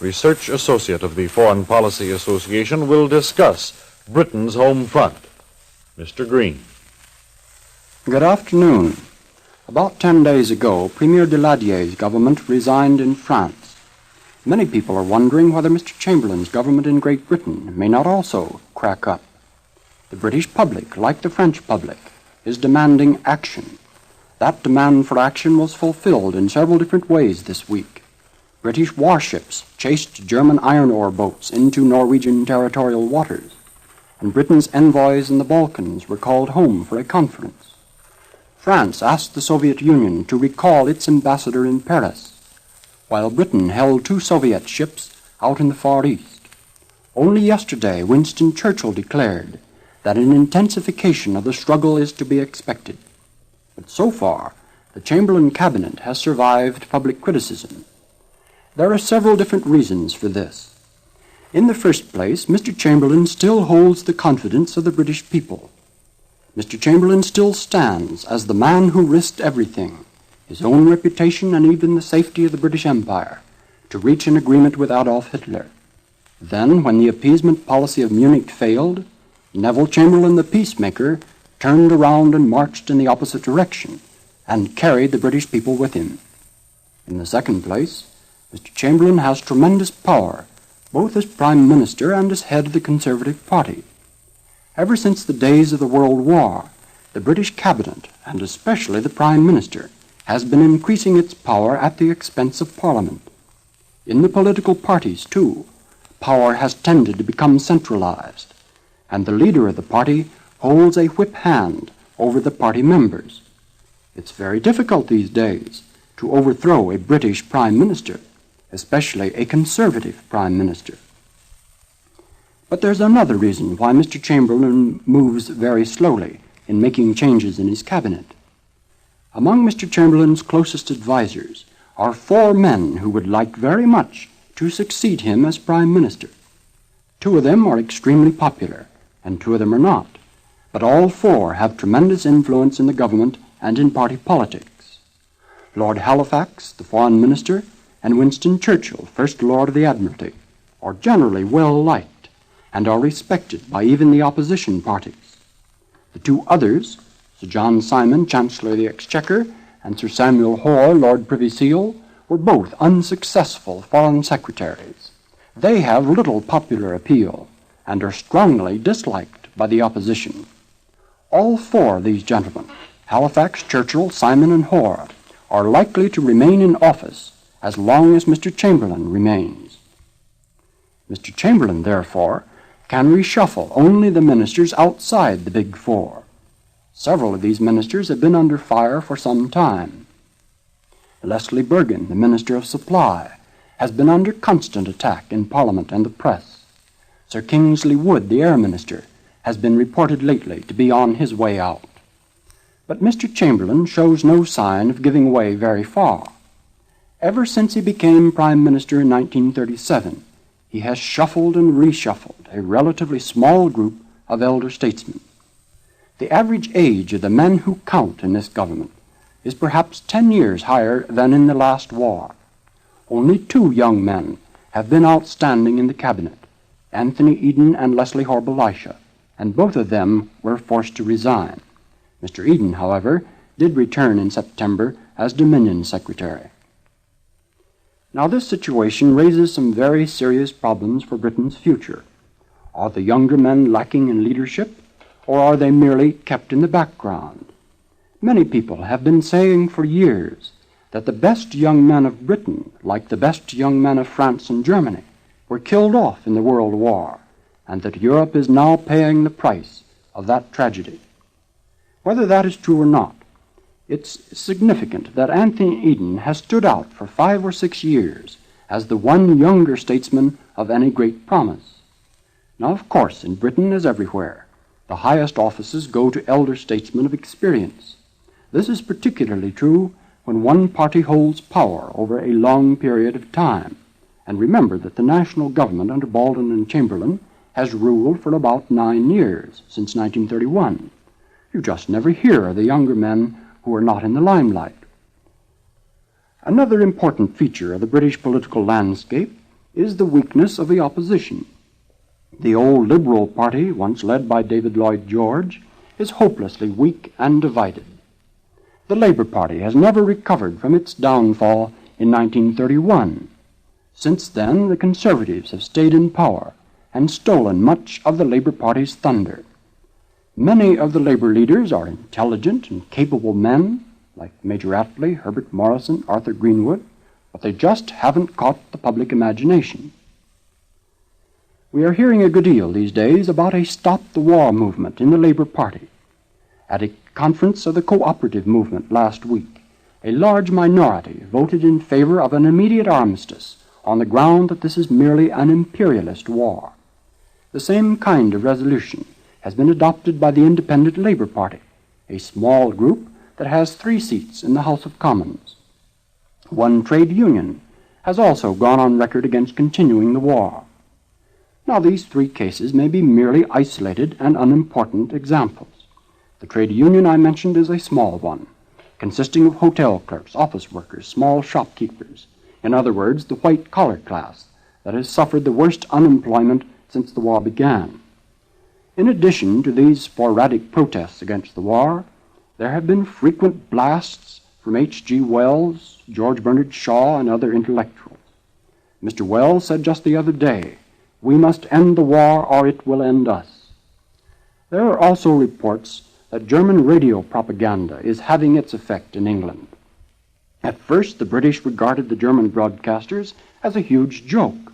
Research Associate of the Foreign Policy Association, will discuss Britain's home front. Mr. Green. Good afternoon. About 10 days ago, Premier Daladier's government resigned in France. Many people are wondering whether Mr. Chamberlain's government in Great Britain may not also crack up. The British public, like the French public, is demanding action. That demand for action was fulfilled in several different ways this week. British warships chased German iron ore boats into Norwegian territorial waters, and Britain's envoys in the Balkans were called home for a conference. France asked the Soviet Union to recall its ambassador in Paris, while Britain held 2 Soviet ships out in the Far East. Only yesterday, Winston Churchill declared that an intensification of the struggle is to be expected. But so far, the Chamberlain cabinet has survived public criticism. There are several different reasons for this. In the first place, Mr. Chamberlain still holds the confidence of the British people. Mr. Chamberlain still stands as the man who risked everything, his own reputation and even the safety of the British Empire, to reach an agreement with Adolf Hitler. Then, when the appeasement policy of Munich failed, Neville Chamberlain, the peacemaker, turned around and marched in the opposite direction and carried the British people with him. In the second place, Mr. Chamberlain has tremendous power, both as Prime Minister and as head of the Conservative Party. Ever since the days of the World War, the British Cabinet, and especially the Prime Minister, has been increasing its power at the expense of Parliament. In the political parties, too, power has tended to become centralized, and the leader of the party holds a whip hand over the party members. It's very difficult these days to overthrow a British Prime Minister, especially a Conservative Prime Minister. But there's another reason why Mr. Chamberlain moves very slowly in making changes in his cabinet. Among Mr. Chamberlain's closest advisers are 4 men who would like very much to succeed him as Prime Minister. 2 of them are extremely popular, and 2 of them are not. But all 4 have tremendous influence in the government and in party politics. Lord Halifax, the Foreign Minister, and Winston Churchill, First Lord of the Admiralty, are generally well liked and are respected by even the opposition parties. The 2 others, Sir John Simon, Chancellor of the Exchequer, and Sir Samuel Hoare, Lord Privy Seal, were both unsuccessful foreign secretaries. They have little popular appeal and are strongly disliked by the opposition. All 4 of these gentlemen, Halifax, Churchill, Simon, and Hoare, are likely to remain in office as long as Mr. Chamberlain remains. Mr. Chamberlain, therefore, can reshuffle only the ministers outside the Big 4. Several of these ministers have been under fire for some time. Leslie Bergen, the Minister of Supply, has been under constant attack in Parliament and the press. Sir Kingsley Wood, the Air Minister, has been reported lately to be on his way out. But Mr. Chamberlain shows no sign of giving way very far. Ever since he became Prime Minister in 1937, he has shuffled and reshuffled a relatively small group of elder statesmen. The average age of the men who count in this government is perhaps 10 years higher than in the last war. Only 2 young men have been outstanding in the cabinet, Anthony Eden and Leslie Horbe Elisha, and both of them were forced to resign. Mr. Eden, however, did return in September as Dominion Secretary. Now, this situation raises some very serious problems for Britain's future. Are the younger men lacking in leadership, or are they merely kept in the background? Many people have been saying for years that the best young men of Britain, like the best young men of France and Germany, were killed off in the World War, and that Europe is now paying the price of that tragedy. Whether that is true or not, it's significant that Anthony Eden has stood out for 5 or 6 years as the one younger statesman of any great promise. Now, of course, in Britain as everywhere, the highest offices go to elder statesmen of experience. This is particularly true when one party holds power over a long period of time. And remember that the national government under Baldwin and Chamberlain has ruled for about 9 years, since 1931. You just never hear of the younger men who are not in the limelight. Another important feature of the British political landscape is the weakness of the opposition. The old Liberal Party, once led by David Lloyd George, is hopelessly weak and divided. The Labour Party has never recovered from its downfall in 1931. Since then, the Conservatives have stayed in power and stolen much of the Labour Party's thunder. Many of the Labour leaders are intelligent and capable men, like Major Attlee, Herbert Morrison, Arthur Greenwood, but they just haven't caught the public imagination. We are hearing a good deal these days about a stop-the-war movement in the Labour Party. At a conference of the cooperative movement last week, a large minority voted in favor of an immediate armistice on the ground that this is merely an imperialist war. The same kind of resolution has been adopted by the Independent Labour Party, a small group that has 3 seats in the House of Commons. One trade union has also gone on record against continuing the war. Now, these 3 cases may be merely isolated and unimportant examples. The trade union I mentioned is a small one, consisting of hotel clerks, office workers, small shopkeepers, in other words, the white-collar class that has suffered the worst unemployment since the war began. In addition to these sporadic protests against the war, there have been frequent blasts from H.G. Wells, George Bernard Shaw, and other intellectuals. Mr. Wells said just the other day, "We must end the war or it will end us." There are also reports that German radio propaganda is having its effect in England. At first, the British regarded the German broadcasters as a huge joke.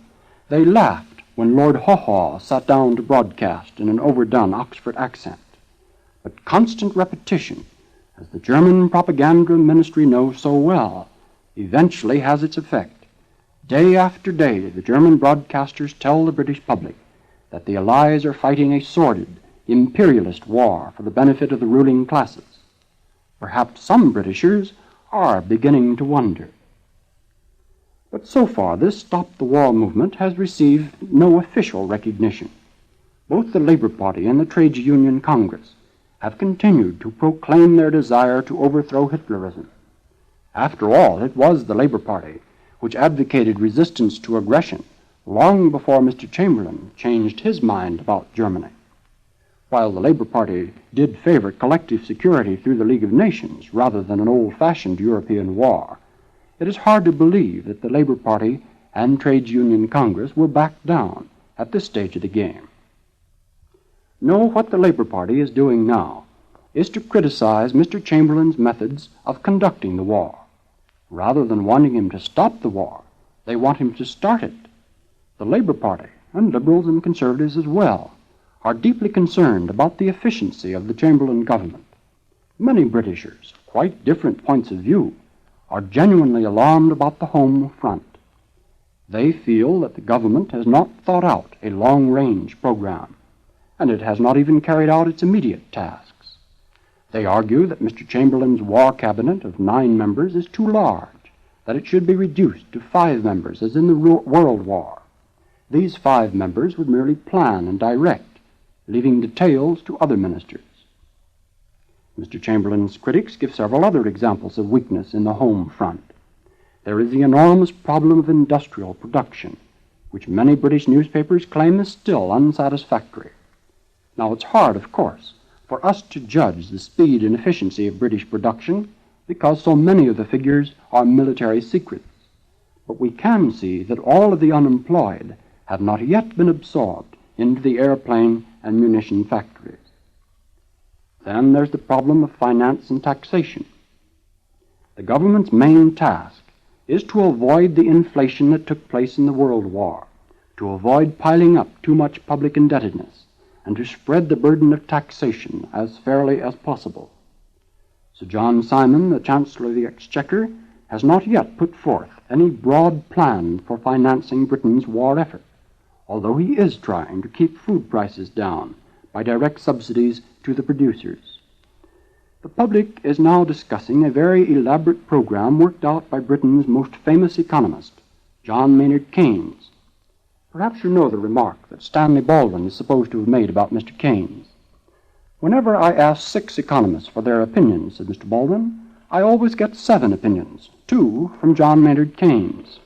They laughed when Lord Haw-Haw sat down to broadcast in an overdone Oxford accent. But constant repetition, as the German propaganda ministry knows so well, eventually has its effect. Day after day, the German broadcasters tell the British public that the Allies are fighting a sordid, imperialist war for the benefit of the ruling classes. Perhaps some Britishers are beginning to wonder. But so far, this stop-the-war movement has received no official recognition. Both the Labour Party and the Trades Union Congress have continued to proclaim their desire to overthrow Hitlerism. After all, it was the Labour Party which advocated resistance to aggression long before Mr. Chamberlain changed his mind about Germany. While the Labour Party did favor collective security through the League of Nations rather than an old-fashioned European war, it is hard to believe that the Labour Party and Trades Union Congress will back down at this stage of the game. No, what the Labour Party is doing now is to criticize Mr. Chamberlain's methods of conducting the war. Rather than wanting him to stop the war, they want him to start it. The Labour Party, and Liberals and Conservatives as well, are deeply concerned about the efficiency of the Chamberlain government. Many Britishers, of quite different points of view, are genuinely alarmed about the home front. They feel that the government has not thought out a long-range program, and it has not even carried out its immediate tasks. They argue that Mr. Chamberlain's war cabinet of 9 members is too large, that it should be reduced to 5 members as in the World War. These 5 members would merely plan and direct, leaving details to other ministers. Mr. Chamberlain's critics give several other examples of weakness in the home front. There is the enormous problem of industrial production, which many British newspapers claim is still unsatisfactory. Now, it's hard, of course, for us to judge the speed and efficiency of British production because so many of the figures are military secrets. But we can see that all of the unemployed have not yet been absorbed into the airplane and munition factories. Then there's the problem of finance and taxation. The government's main task is to avoid the inflation that took place in the World War, to avoid piling up too much public indebtedness, and to spread the burden of taxation as fairly as possible. Sir John Simon, the Chancellor of the Exchequer, has not yet put forth any broad plan for financing Britain's war effort, although he is trying to keep food prices down by direct subsidies to the producers. The public is now discussing a very elaborate program worked out by Britain's most famous economist, John Maynard Keynes. Perhaps you know the remark that Stanley Baldwin is supposed to have made about Mr. Keynes. "Whenever I ask 6 economists for their opinions," said Mr. Baldwin, "I always get 7 opinions, 2 from John Maynard Keynes."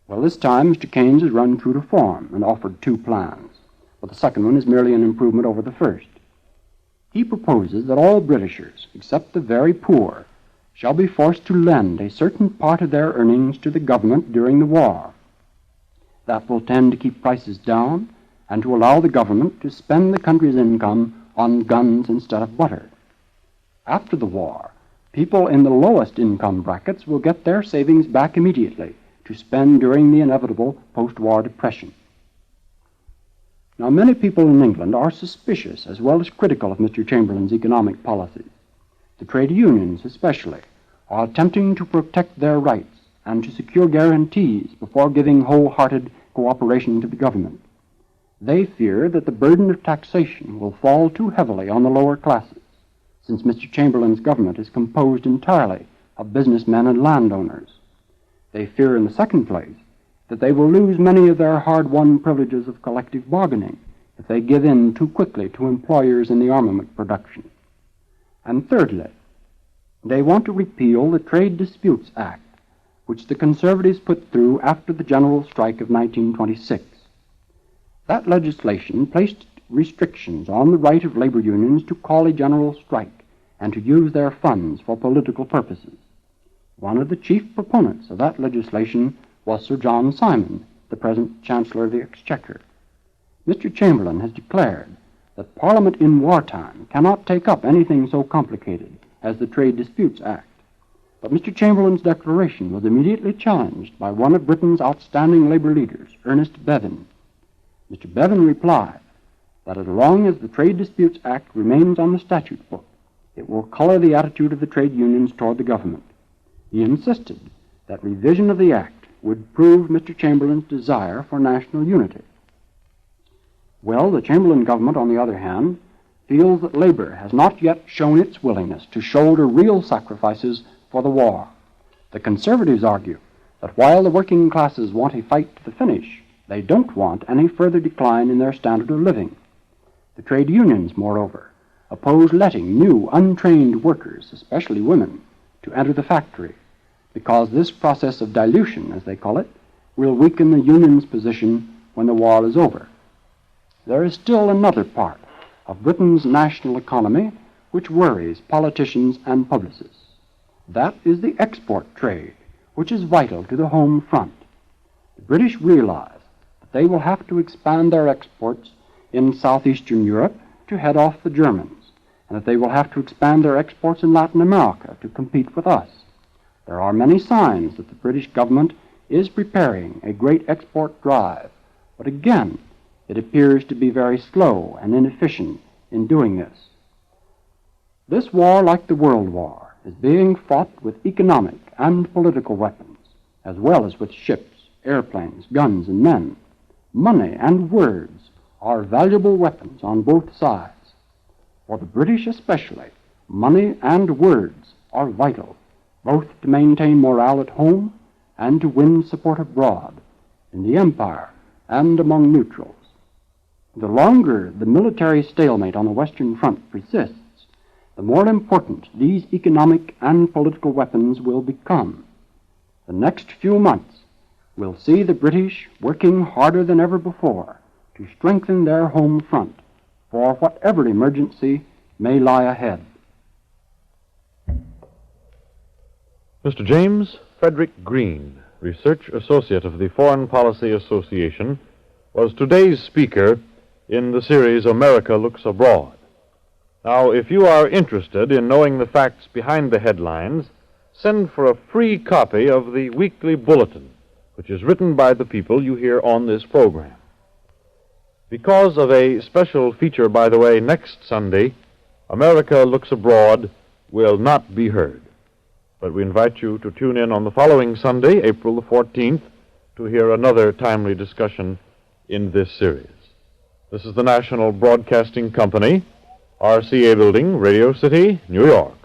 Well, this time Mr. Keynes has run true to form and offered two plans, but the second one is merely an improvement over the first. He proposes that all Britishers, except the very poor, shall be forced to lend a certain part of their earnings to the government during the war. That will tend to keep prices down and to allow the government to spend the country's income on guns instead of butter. After the war, people in the lowest income brackets will get their savings back immediately to spend during the inevitable post-war depression. Now, many people in England are suspicious as well as critical of Mr. Chamberlain's economic policies. The trade unions, especially, are attempting to protect their rights and to secure guarantees before giving wholehearted cooperation to the government. They fear that the burden of taxation will fall too heavily on the lower classes, since Mr. Chamberlain's government is composed entirely of businessmen and landowners. They fear, in the second place, that they will lose many of their hard-won privileges of collective bargaining if they give in too quickly to employers in the armament production. And thirdly, they want to repeal the Trade Disputes Act, which the Conservatives put through after the general strike of 1926. That legislation placed restrictions on the right of labor unions to call a general strike and to use their funds for political purposes. One of the chief proponents of that legislation was Sir John Simon, the present Chancellor of the Exchequer. Mr. Chamberlain has declared that Parliament in wartime cannot take up anything so complicated as the Trade Disputes Act. But Mr. Chamberlain's declaration was immediately challenged by one of Britain's outstanding labor leaders, Ernest Bevin. Mr. Bevin replied that as long as the Trade Disputes Act remains on the statute book, it will color the attitude of the trade unions toward the government. He insisted that revision of the act would prove Mr. Chamberlain's desire for national unity. Well, the Chamberlain government, on the other hand, feels that labor has not yet shown its willingness to shoulder real sacrifices for the war. The Conservatives argue that while the working classes want a fight to the finish, they don't want any further decline in their standard of living. The trade unions, moreover, oppose letting new, untrained workers, especially women, to enter the factory, because this process of dilution, as they call it, will weaken the union's position when the war is over. There is still another part of Britain's national economy which worries politicians and publicists. That is the export trade, which is vital to the home front. The British realize that they will have to expand their exports in southeastern Europe to head off the Germans, and that they will have to expand their exports in Latin America to compete with us. There are many signs that the British government is preparing a great export drive, but again, it appears to be very slow and inefficient in doing this. This war, like the World War, is being fought with economic and political weapons, as well as with ships, airplanes, guns, and men. Money and words are valuable weapons on both sides. For the British especially, money and words are vital, both to maintain morale at home and to win support abroad, in the Empire and among neutrals. The longer the military stalemate on the Western Front persists, the more important these economic and political weapons will become. The next few months will see the British working harder than ever before to strengthen their home front for whatever emergency may lie ahead. Mr. James Frederick Green, Research Associate of the Foreign Policy Association, was today's speaker in the series America Looks Abroad. Now, if you are interested in knowing the facts behind the headlines, send for a free copy of the weekly bulletin, which is written by the people you hear on this program. Because of a special feature, by the way, next Sunday, America Looks Abroad will not be heard. But we invite you to tune in on the following Sunday, April the 14th, to hear another timely discussion in this series. This is the National Broadcasting Company, RCA Building, Radio City, New York.